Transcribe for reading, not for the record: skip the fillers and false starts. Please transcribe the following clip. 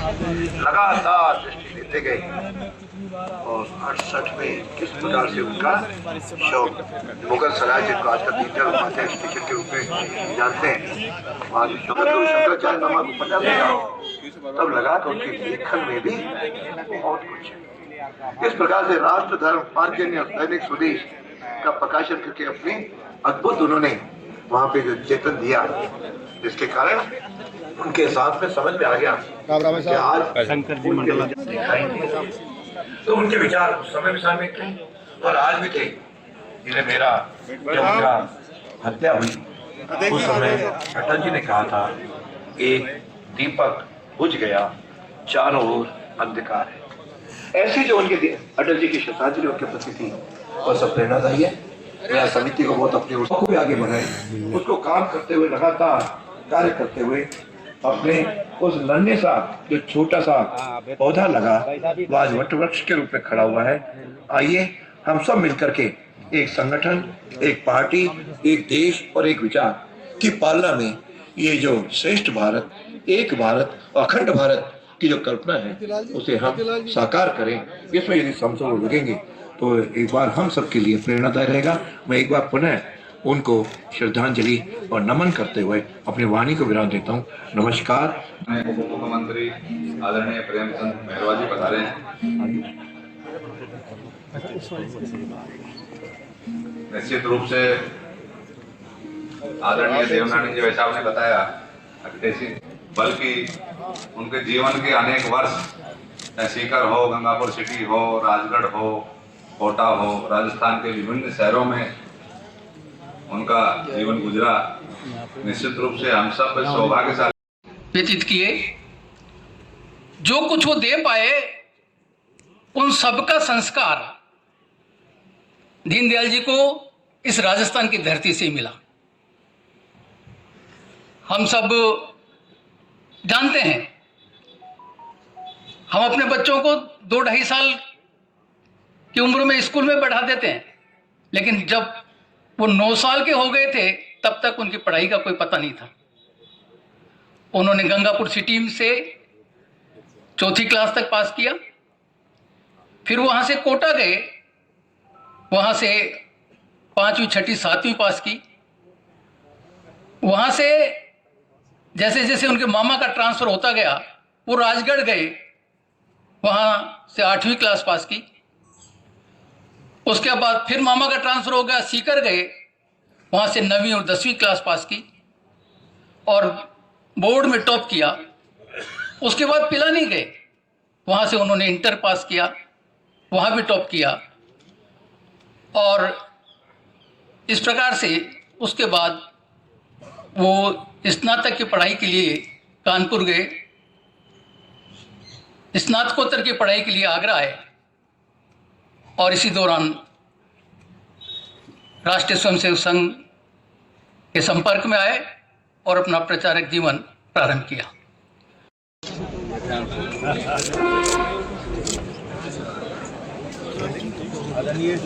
लगातार दृष्टि देते गए और 68 में किस प्रकार से उनका शौक मुगल सराय, जिनको आज का तीसरा उपाध्याय स्टेशन के रूप में जानते हैं, वहाँ शंकराचार्य नामा को पता लगा, तब लगा कि उनके लेखन में भी बहुत कुछ है। इस प्रकार से राष्ट्र, धर्म, पांचजन्य और दैनिक स्वदेश का प्रकाशन करके अपने अद्भुत उन्होंने वहाँ पे जो चेतन दिया, जिसके कारण उनके साथ में समझ में आ गया कि आज शंकर जी तो उनके विचार उस समय भी शामिल थे और आज भी थे। जिन्हें मेरा जब उनका हत्या हुई उस समय अटल जी ने कहा था, एक दीपक बुझ गया, चारों ओर अंधकार है। ऐसी जो उनके अटल जी की श्रद्धांजलि उनके प्रति थी और सब प्रेरणादायी है। मैं समिति को बहुत अपने उसको भी आगे बढ़ाए, उसको काम करते हुए, लगातार कार्य करते हुए अपने उस नन्हे सा जो छोटा सा पौधा लगा वो आज वट वृक्ष के रूप में खड़ा हुआ है। आइए हम सब मिलकर के एक संगठन, एक पार्टी, एक देश और एक विचार की पालना में ये जो श्रेष्ठ भारत, एक भारत, अखंड भारत की जो कल्पना है उसे हम साकार करें। इसमें यदि हम सब लगेंगे तो एक बार हम सबके लिए प्रेरणादायक रहेगा। मैं एक बार पुनः उनको श्रद्धांजलि और नमन करते हुए अपनी वाणी को विराम देता हूँ। नमस्कार। उप मुख्यमंत्री आदरणीय प्रेमचंद मेहरवा जी पधारे हैं। निश्चित रूप से आदरणीय देवनानी जी वैसा आपने बताया, बल्कि उनके जीवन के अनेक वर्ष सीकर हो, गंगापुर सिटी हो, राजगढ़ हो, कोटा हो, राजस्थान के विभिन्न शहरों में उनका जीवन गुजरा। निश्चित रूप से हम सब सौभाग्यशाली व्यतीत किए। जो कुछ वो दे पाए उन सबका संस्कार दीनदयाल जी को इस राजस्थान की धरती से मिला। हम सब जानते हैं, हम अपने बच्चों को 2-2.5 साल की उम्र में स्कूल में बढ़ा देते हैं, लेकिन जब वो 9 साल के हो गए थे तब तक उनकी पढ़ाई का कोई पता नहीं था। उन्होंने गंगापुर सिटी से 4th क्लास तक पास किया, फिर वहां से कोटा गए, वहां से 5वीं, 6ठी, 7वीं पास की। वहां से जैसे जैसे उनके मामा का ट्रांसफर होता गया वो राजगढ़ गए, वहां से 8वीं क्लास पास की। उसके बाद फिर मामा का ट्रांसफर हो गया, सीकर गए, वहां से 9वीं और 10वीं क्लास पास की और बोर्ड में टॉप किया। उसके बाद पिलानी गए, वहां से उन्होंने इंटर पास किया, वहां भी टॉप किया और इस प्रकार से उसके बाद वो स्नातक की पढ़ाई के लिए कानपुर गए, स्नातकोत्तर की पढ़ाई के लिए आगरा आए और इसी दौरान राष्ट्रीय स्वयंसेवक संघ के संपर्क में आए और अपना प्रचारक जीवन प्रारंभ किया। आदरणीय